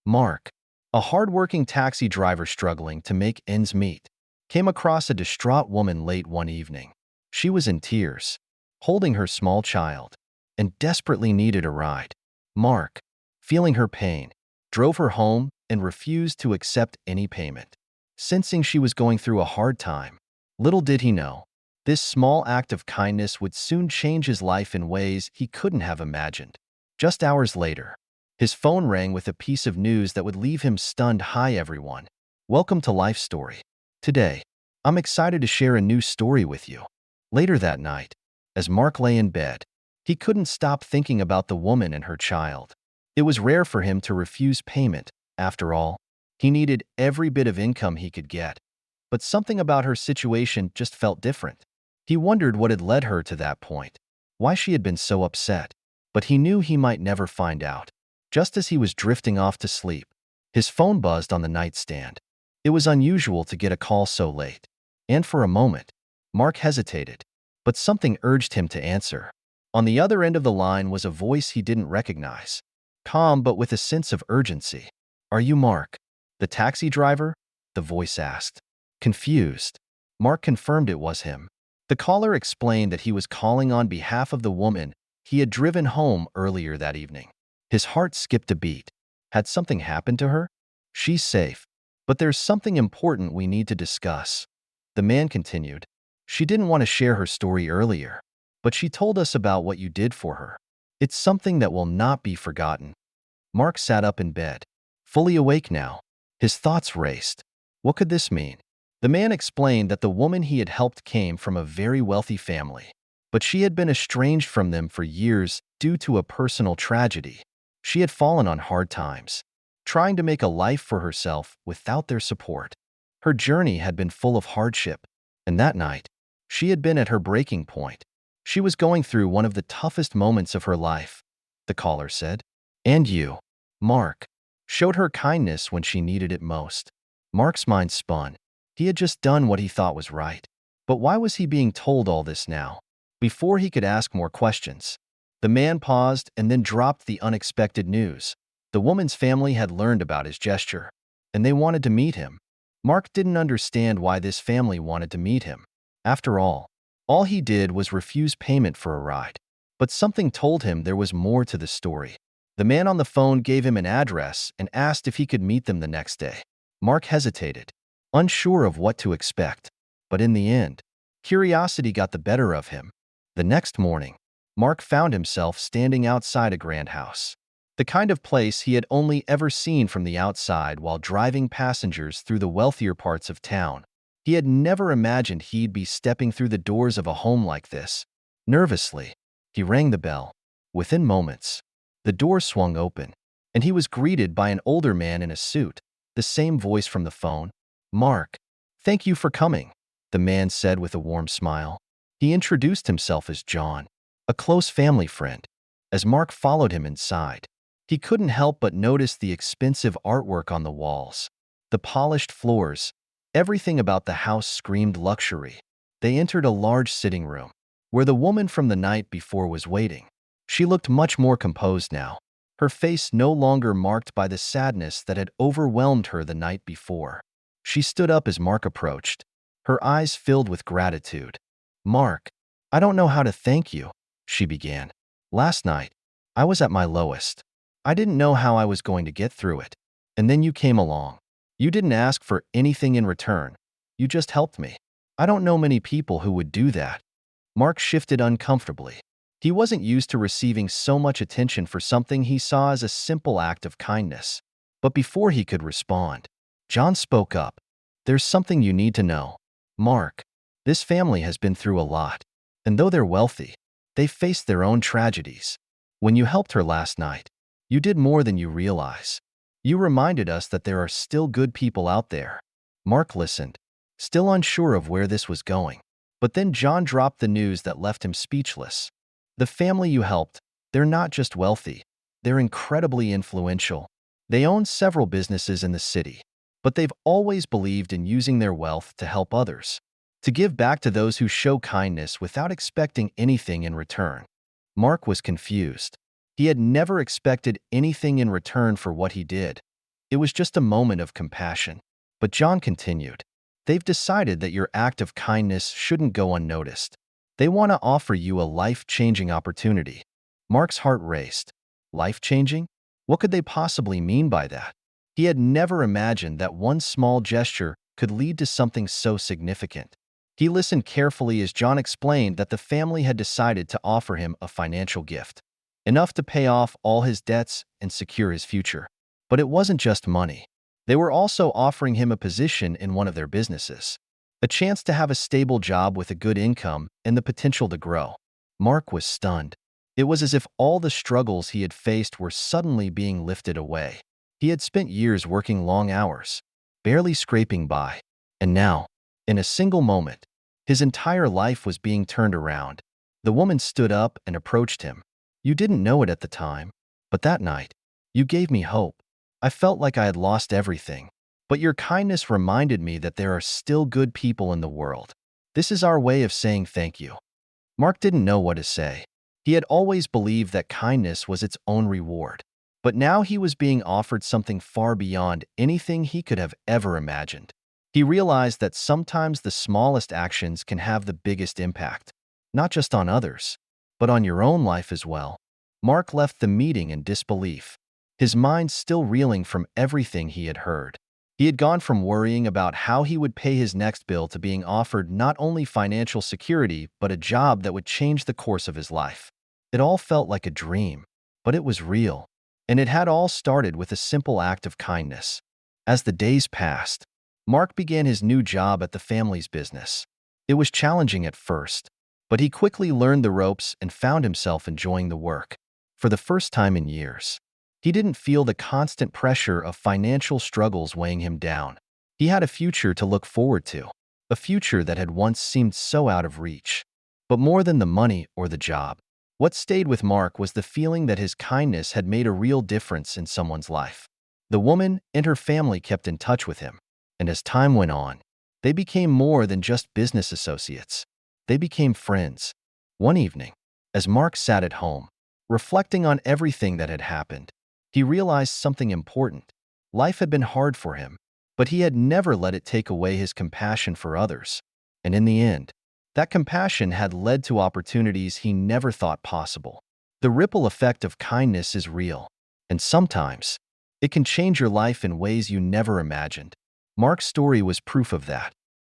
Mark, a hardworking taxi driver struggling to make ends meet, came across a distraught woman late one evening. She was in tears, holding her small child, and desperately needed a ride. Mark, feeling her pain, drove her home and refused to accept any payment. Sensing she was going through a hard time, little did he know, this small act of kindness would soon change his life in ways he couldn't have imagined. Just hours later, his phone rang with a piece of news that would leave him stunned. Hi everyone. Welcome to Life Story. Today, I'm excited to share a new story with you. Later that night, as Mark lay in bed, he couldn't stop thinking about the woman and her child. It was rare for him to refuse payment. After all, he needed every bit of income he could get. But something about her situation just felt different. He wondered what had led her to that point, why she had been so upset. But he knew he might never find out. Just as he was drifting off to sleep, his phone buzzed on the nightstand. It was unusual to get a call so late. And for a moment, Mark hesitated, but something urged him to answer. On the other end of the line was a voice he didn't recognize, calm but with a sense of urgency. "Are you Mark, the taxi driver?" the voice asked. Confused, Mark confirmed it was him. The caller explained that he was calling on behalf of the woman he had driven home earlier that evening. His heart skipped a beat. Had something happened to her? "She's safe, but there's something important we need to discuss," the man continued. "She didn't want to share her story earlier, but she told us about what you did for her. It's something that will not be forgotten." Mark sat up in bed, fully awake now. His thoughts raced. What could this mean? The man explained that the woman he had helped came from a very wealthy family, but she had been estranged from them for years due to a personal tragedy. She had fallen on hard times, trying to make a life for herself without their support. Her journey had been full of hardship, and that night, she had been at her breaking point. She was going through one of the toughest moments of her life, the caller said. "And you, Mark, showed her kindness when she needed it most." Mark's mind spun. He had just done what he thought was right. But why was he being told all this now? Before he could ask more questions, the man paused and then dropped the unexpected news. The woman's family had learned about his gesture, and they wanted to meet him. Mark didn't understand why this family wanted to meet him. After all he did was refuse payment for a ride. But something told him there was more to the story. The man on the phone gave him an address and asked if he could meet them the next day. Mark hesitated, unsure of what to expect. But in the end, curiosity got the better of him. The next morning, Mark found himself standing outside a grand house, the kind of place he had only ever seen from the outside while driving passengers through the wealthier parts of town. He had never imagined he'd be stepping through the doors of a home like this. Nervously, he rang the bell. Within moments, the door swung open, and he was greeted by an older man in a suit, the same voice from the phone. "Mark, thank you for coming," the man said with a warm smile. He introduced himself as John, a close family friend. As Mark followed him inside, he couldn't help but notice the expensive artwork on the walls, the polished floors. Everything about the house screamed luxury. They entered a large sitting room, where the woman from the night before was waiting. She looked much more composed now, her face no longer marked by the sadness that had overwhelmed her the night before. She stood up as Mark approached, her eyes filled with gratitude. "Mark, I don't know how to thank you," she began. "Last night, I was at my lowest. I didn't know how I was going to get through it. And then you came along. You didn't ask for anything in return. You just helped me. I don't know many people who would do that." Mark shifted uncomfortably. He wasn't used to receiving so much attention for something he saw as a simple act of kindness. But before he could respond, John spoke up. "There's something you need to know. Mark, this family has been through a lot. And though they're wealthy, they've faced their own tragedies. When you helped her last night, you did more than you realize. You reminded us that there are still good people out there." Mark listened, still unsure of where this was going. But then John dropped the news that left him speechless. "The family you helped, they're not just wealthy. They're incredibly influential. They own several businesses in the city, but they've always believed in using their wealth to help others, to give back to those who show kindness without expecting anything in return." Mark was confused. He had never expected anything in return for what he did. It was just a moment of compassion. But John continued, they've decided that your act of kindness shouldn't go unnoticed. They want to offer you a life-changing opportunity. Mark's heart raced. Life-changing? What could they possibly mean by that? He had never imagined that one small gesture could lead to something so significant. He listened carefully as John explained that the family had decided to offer him a financial gift, enough to pay off all his debts and secure his future. But it wasn't just money. They were also offering him a position in one of their businesses, a chance to have a stable job with a good income and the potential to grow. Mark was stunned. It was as if all the struggles he had faced were suddenly being lifted away. He had spent years working long hours, barely scraping by, and now, in a single moment, his entire life was being turned around. The woman stood up and approached him. You didn't know it at the time, but that night, you gave me hope. I felt like I had lost everything, but your kindness reminded me that there are still good people in the world. This is our way of saying thank you. Mark didn't know what to say. He had always believed that kindness was its own reward, but now he was being offered something far beyond anything he could have ever imagined. He realized that sometimes the smallest actions can have the biggest impact, not just on others, but on your own life as well. Mark left the meeting in disbelief, his mind still reeling from everything he had heard. He had gone from worrying about how he would pay his next bill to being offered not only financial security, but a job that would change the course of his life. It all felt like a dream, but it was real, and it had all started with a simple act of kindness. As the days passed, Mark began his new job at the family's business. It was challenging at first, but he quickly learned the ropes and found himself enjoying the work. For the first time in years, he didn't feel the constant pressure of financial struggles weighing him down. He had a future to look forward to, a future that had once seemed so out of reach. But more than the money or the job, what stayed with Mark was the feeling that his kindness had made a real difference in someone's life. The woman and her family kept in touch with him, and as time went on, they became more than just business associates. They became friends. One evening, as Mark sat at home, reflecting on everything that had happened, he realized something important. Life had been hard for him, but he had never let it take away his compassion for others. And in the end, that compassion had led to opportunities he never thought possible. The ripple effect of kindness is real, and sometimes it can change your life in ways you never imagined. Mark's story was proof of that.